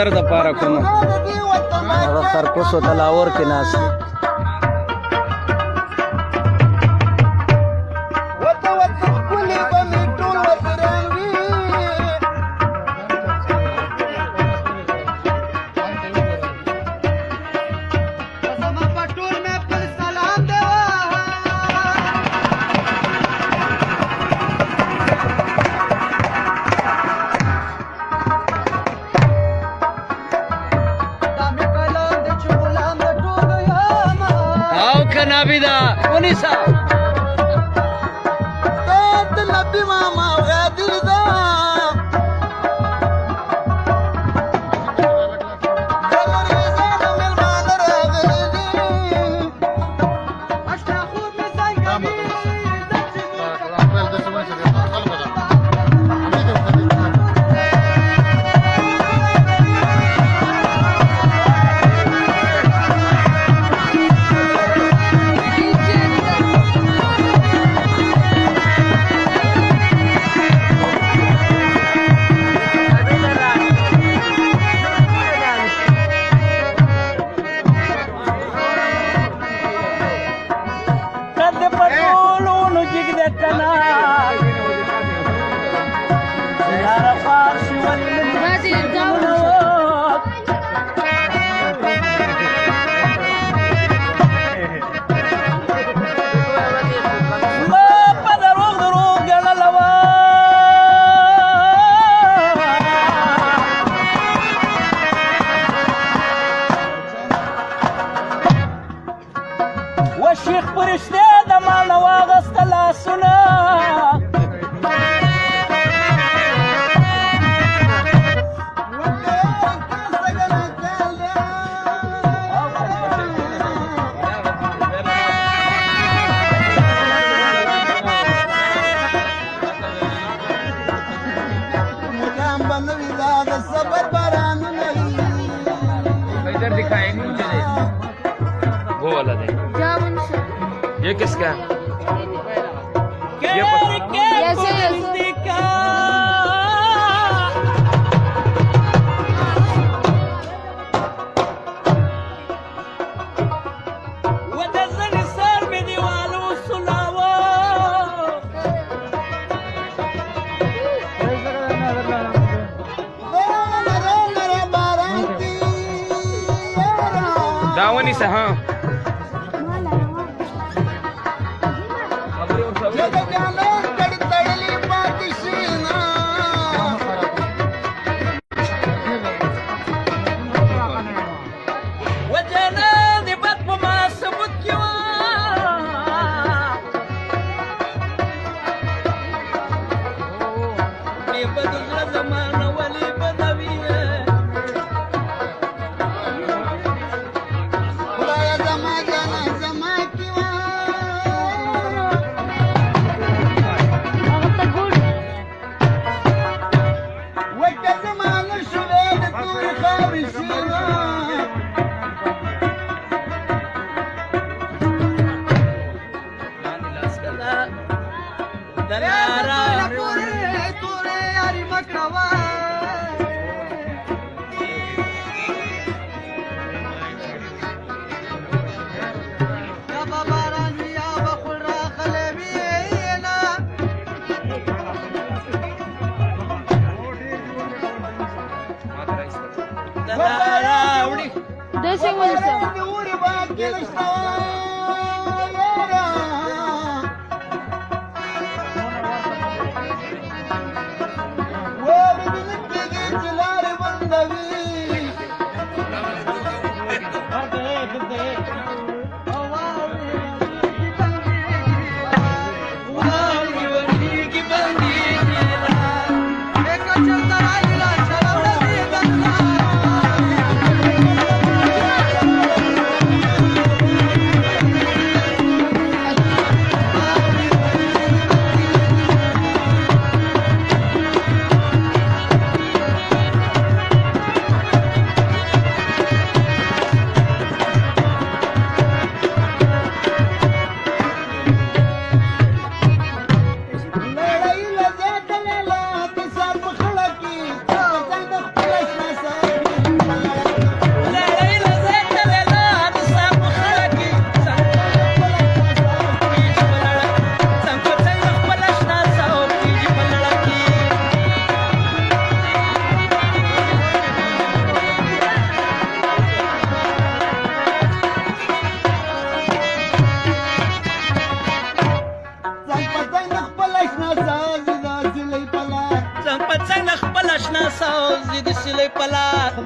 سر د پاره کوم هغه خرپوش ته لاور کې ناس نابیدا ونیسا ته نبی ماما غادر دا شیخ پرشته د مانه واغسته لاسونه इधर दिखाएंगे मुझे वो वाला दे ये किसका ये दावनी से हाँ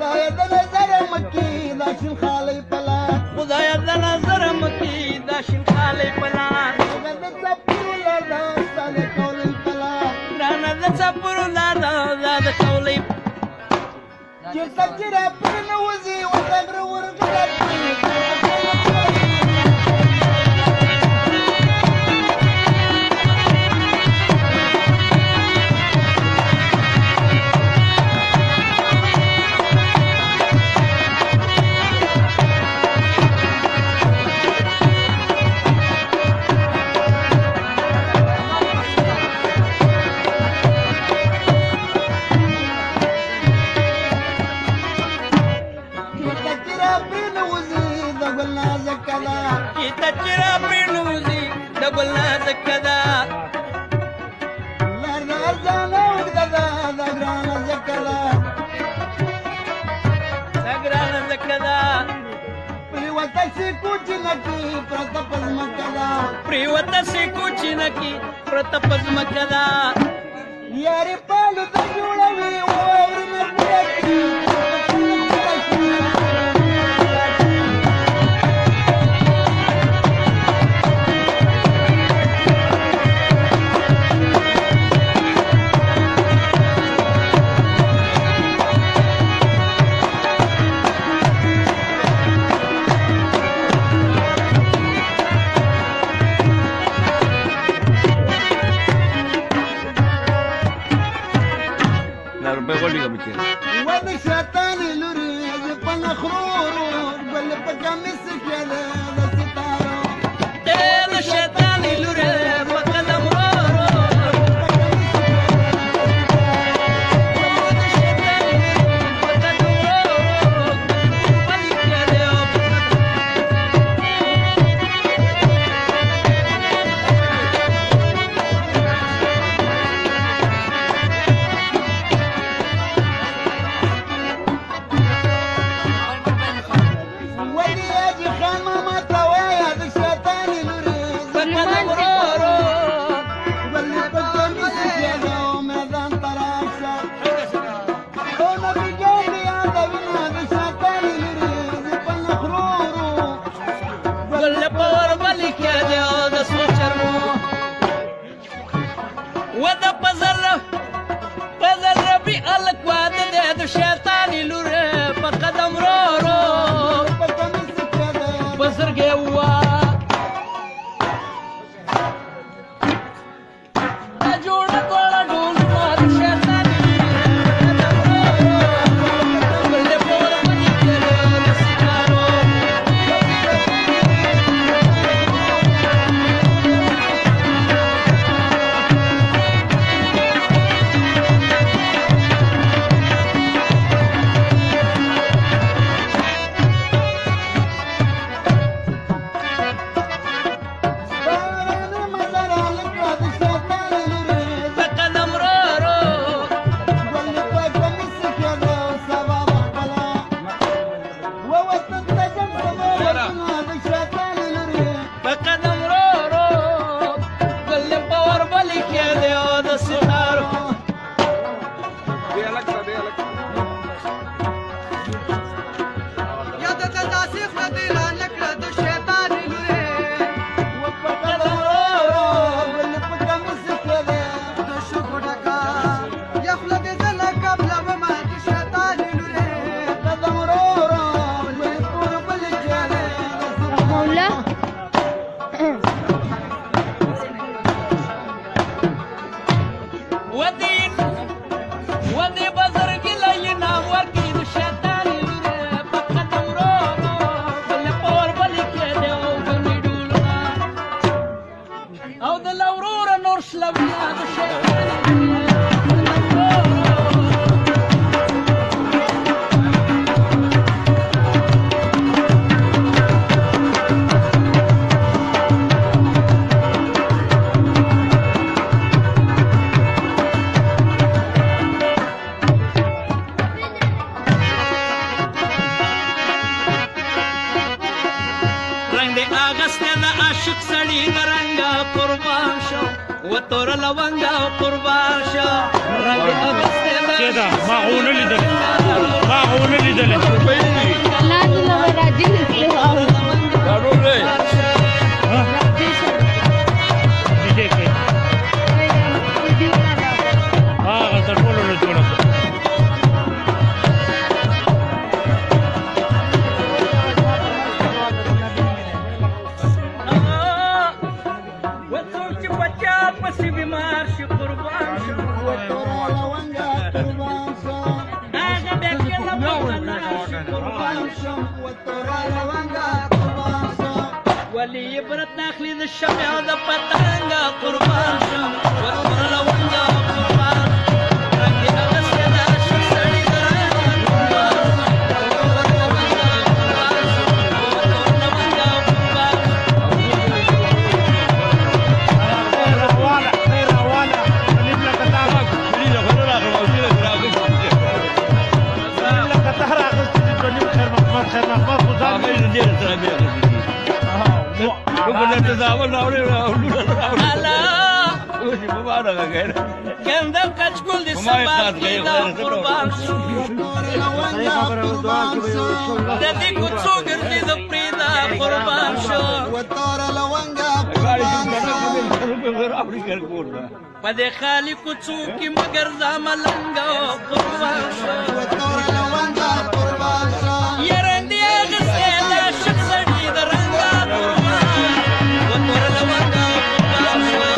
خدای د نظر مکی دا شین خالی پلان خدای د نظر مکی دا شین خالی پلان د څپرو لدا ستل کولې پلان رانه د څپرو لدا د کولې چې سچرا پر نوځي او څنګه ورغلې تچرا پرنوزی دبل نازک دا لار ځان او ددا دا ګران زکلا سګران زکدا پریوت سی کوچ نکی پرت پزمکدا پریوت سی کوچ نکی پرت پزمکدا یاري پالو د جوړوي اور مرګي ود شیطان لوري په نخرو بل په کمیس کې ده د ستارو تل شیطان لوري په قدم رو ودي اجي خان ماما رندې اغسته د عاشق سړي د رنګه قربان شو و تور لونګه قربان شو رندې اغسته د کېدا ما غونه لیدل دې کې هغه تر ټولو له جوړه و څوک چې بچا پسې بیمار شي قربان شو وتورا لونګا قربان شو هغه بیا کله پوهنه شي قربان شو وتورا لونګا قربان شو ولی عبرت ناخلی د شمع د پتنګ قربان شو ورور لونګا قربان رنګ اغسته د عاشق سړي د رنګ ګندم کچکول د سبا کې دا قربان شو لونګا قربان شو د دې کوڅو ګرځي د پریدا قربان شو وتورا لونګا قربان شو په دې خالي کوڅو کې مگر زاملنګ قربان شو وتورا لونګا قربان شو يرندې اغسته د عاشق سړي د رنګ قربان وتور لونګا قربان شو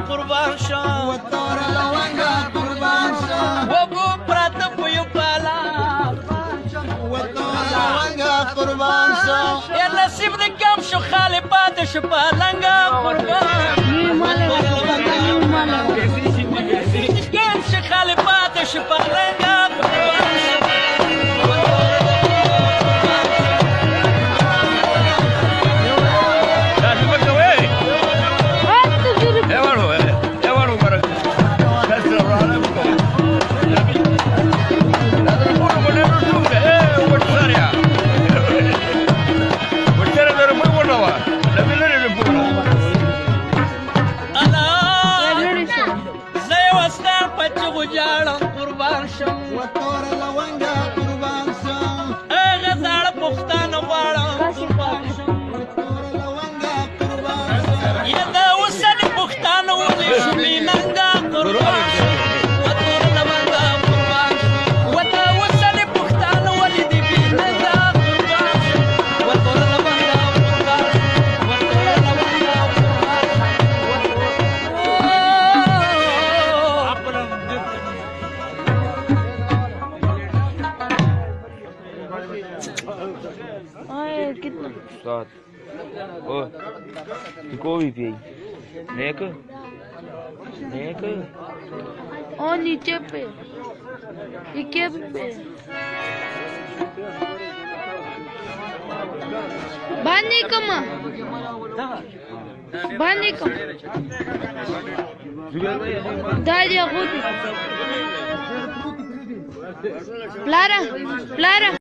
قربان شو وتورا لونګا قربان شو وبو پرات پيو پالا وتورا لونګا قربان شو يا نصيب د کم شو خالي پات شو پالنګا قربان کم شو خالي پات شو پالنګا قربان قربان شو وتورا لونګا قربان شو هغه زاړه پښتانه غواړم قربان شو وتورا لونګا قربان شو یا دا اوسني پښتانه ولې شمې ننګا قربان شو وتور لونګا قربان شو وتا اوسني پښتانه ولې دې بي ننګا قربان شو وتور لونګا قربان وتور لونګا Ustad. O. कोई भी नेक नेक और नीचे पे ये क्या पे बानी कमा Dalia Rubi Plara